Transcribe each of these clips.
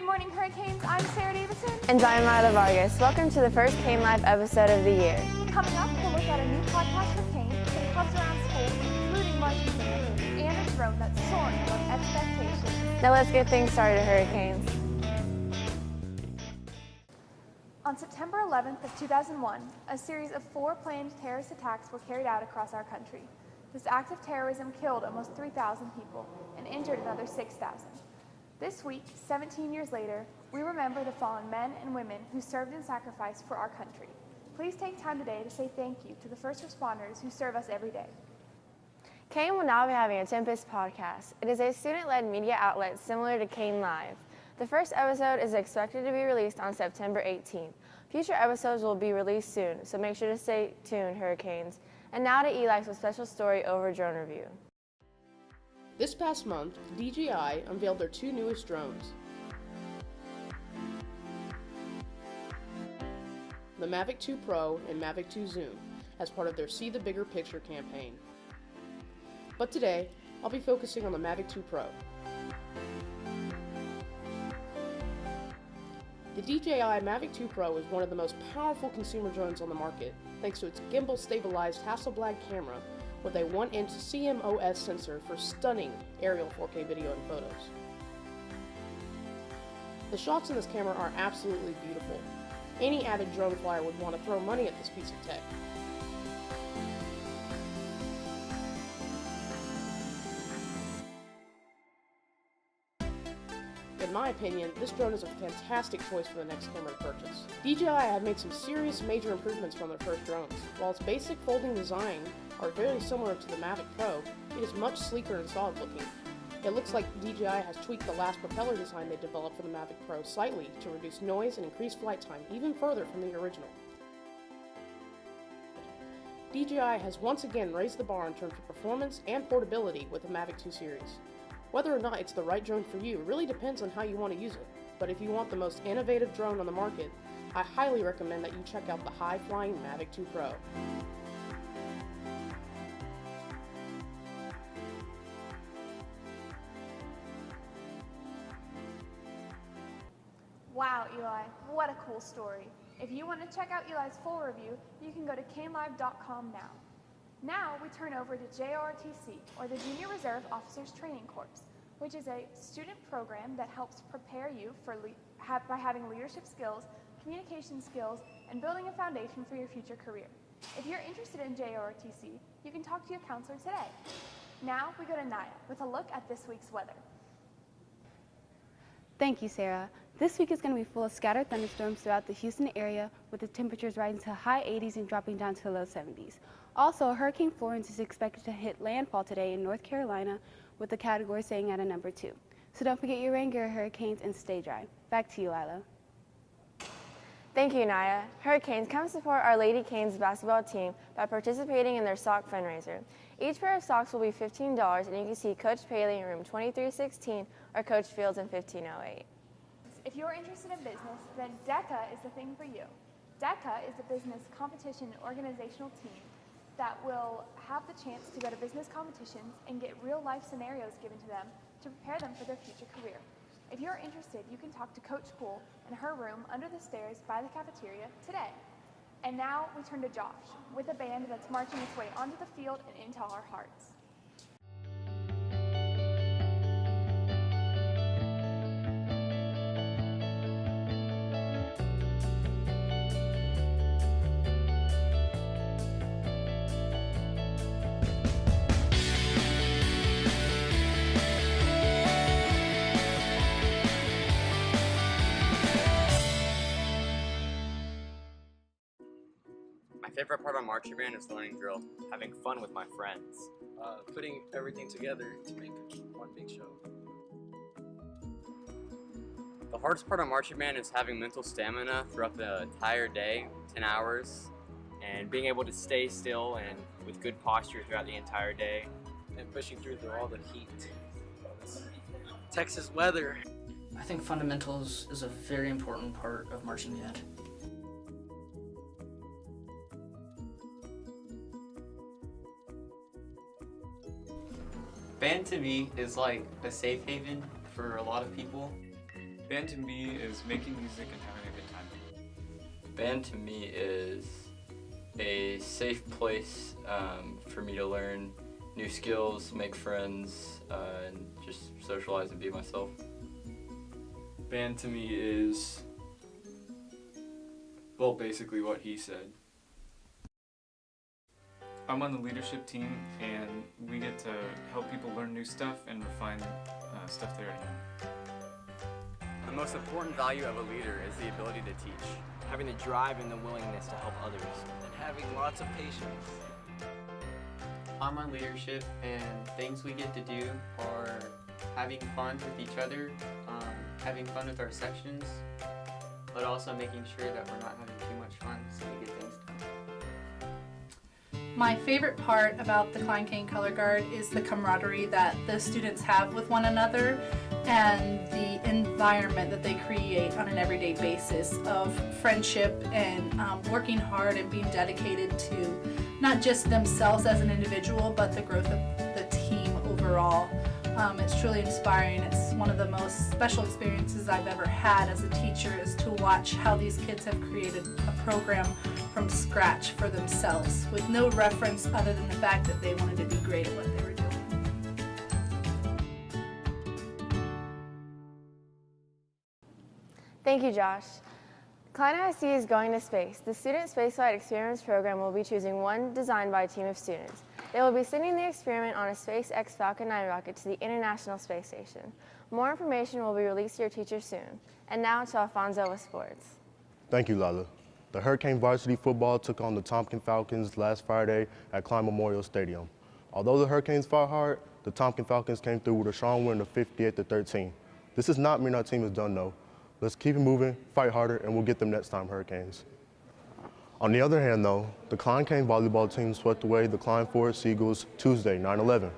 Good morning, Hurricanes. I'm Sarah Davison. And I'm Lila Vargas. Welcome to the first Cain Live episode of the year. Coming up, we'll look at a new podcast for Cain that comes around school, including marching band and a drone that's soaring above expectations. Now let's get things started, Hurricanes. On September 11th of 2001, a series of 4 planned terrorist attacks were carried out across our country. This act of terrorism killed almost 3,000 people and injured another 6,000. This week, 17 years later, we remember the fallen men and women who served and sacrificed for our country. Please take time today to say thank you to the first responders who serve us every day. Cain will now be having a Tempest podcast. It is a student-led media outlet similar to Cain Live. The first episode is expected to be released on September 18th. Future episodes will be released soon, so make sure to stay tuned, Hurricanes. And now to Eli's special story over drone review. This past month, DJI unveiled their 2 newest drones. The Mavic 2 Pro and Mavic 2 Zoom, as part of their See the Bigger Picture campaign. But today, I'll be focusing on the Mavic 2 Pro. The DJI Mavic 2 Pro is one of the most powerful consumer drones on the market, thanks to its gimbal-stabilized Hasselblad camera with a 1-inch CMOS sensor for stunning aerial 4K video and photos. The shots in this camera are absolutely beautiful. Any avid drone flyer would want to throw money at this piece of tech. In my opinion, this drone is a fantastic choice for the next camera to purchase. DJI have made some serious major improvements from their first drones. While its basic folding design are very similar to the Mavic Pro, it is much sleeker and solid looking. It looks like DJI has tweaked the last propeller design they developed for the Mavic Pro slightly to reduce noise and increase flight time even further from the original. DJI has once again raised the bar in terms of performance and portability with the Mavic 2 series. Whether or not it's the right drone for you really depends on how you want to use it, but if you want the most innovative drone on the market, I highly recommend that you check out the high-flying Mavic 2 Pro. Wow, Eli, what a cool story. If you want to check out Eli's full review, you can go to cainlive.com now. Now we turn over to JROTC, or the Junior Reserve Officers Training Corps, which is a student program that helps prepare you for by having leadership skills, communication skills, and building a foundation for your future career. If you're interested in JROTC, you can talk to your counselor today. Now we go to Naya with a look at this week's weather. Thank you, Sarah. This week is going to be full of scattered thunderstorms throughout the Houston area, with the temperatures rising to high 80s and dropping down to low 70s. Also, Hurricane Florence is expected to hit landfall today in North Carolina, with the category staying at a number 2. So don't forget your rain gear, Hurricanes, and stay dry. Back to you, Lila. Thank you, Naya. Hurricanes, come support our Lady Canes basketball team by participating in their sock fundraiser. Each pair of socks will be $15, and you can see Coach Paley in room 2316 or Coach Fields in 1508. If you're interested in business, then DECA is the thing for you. DECA is a business competition and organizational team that will have the chance to go to business competitions and get real-life scenarios given to them to prepare them for their future career. If you're interested, you can talk to Coach Poole in her room under the stairs by the cafeteria today. And now we turn to Josh with a band that's marching its way onto the field and into our hearts. My favorite part of marching band is learning drill, having fun with my friends. Putting everything together to make one big show. The hardest part of marching band is having mental stamina throughout the entire day, 10 hours, and being able to stay still and with good posture throughout the entire day. And pushing through all the heat. Texas weather. I think fundamentals is a very important part of marching band. Band to me is like a safe haven for a lot of people. Band to me is making music and having a good time. Band to me is a safe place for me to learn new skills, make friends, and just socialize and be myself. Band to me is, well, basically what he said. I'm on the leadership team, and we get to help people learn new stuff and refine stuff they already know. The most important value of a leader is the ability to teach. Having the drive and the willingness to help others. And having lots of patience. I'm on leadership, and things we get to do are having fun with each other, having fun with our sections, but also making sure that we're not having too much fun so we get things done. My favorite part about the Klein Cain Color Guard is the camaraderie that the students have with one another and the environment that they create on an everyday basis of friendship and working hard and being dedicated to not just themselves as an individual, but the growth of the team overall. It's truly inspiring. It's one of the most special experiences I've ever had as a teacher, is to watch how these kids have created a program from scratch for themselves with no reference other than the fact that they wanted to be great at what they were doing. Thank you, Josh. Klein ISD is going to space. The Student Spaceflight Experiments program will be choosing one designed by a team of students. They will be sending the experiment on a SpaceX Falcon 9 rocket to the International Space Station. More information will be released to your teachers soon. And now to Alfonso with sports. Thank you, Lila. The Hurricane varsity football took on the Tompkins Falcons last Friday at Klein Memorial Stadium. Although the Hurricanes fought hard, the Tompkins Falcons came through with a strong win of 58-13. This does not mean our team is done, though. Let's keep it moving, fight harder, and we'll get them next time, Hurricanes. On the other hand, though, the Klein Cain volleyball team swept away the Klein Forest Seagulls Tuesday, 9/11.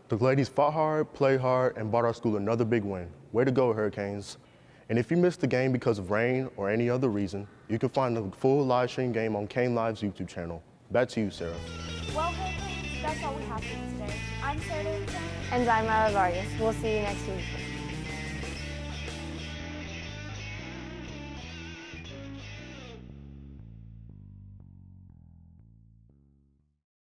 The ladies fought hard, played hard, and brought our school another big win. Way to go, Hurricanes. And if you missed the game because of rain or any other reason, you can find the full live stream game on Cain Live's YouTube channel. Back to you, Sarah. Well, Hurricanes, that's all we have for you today. I'm Sarah Davidson. And I'm Myla Vargas. We'll see you next week.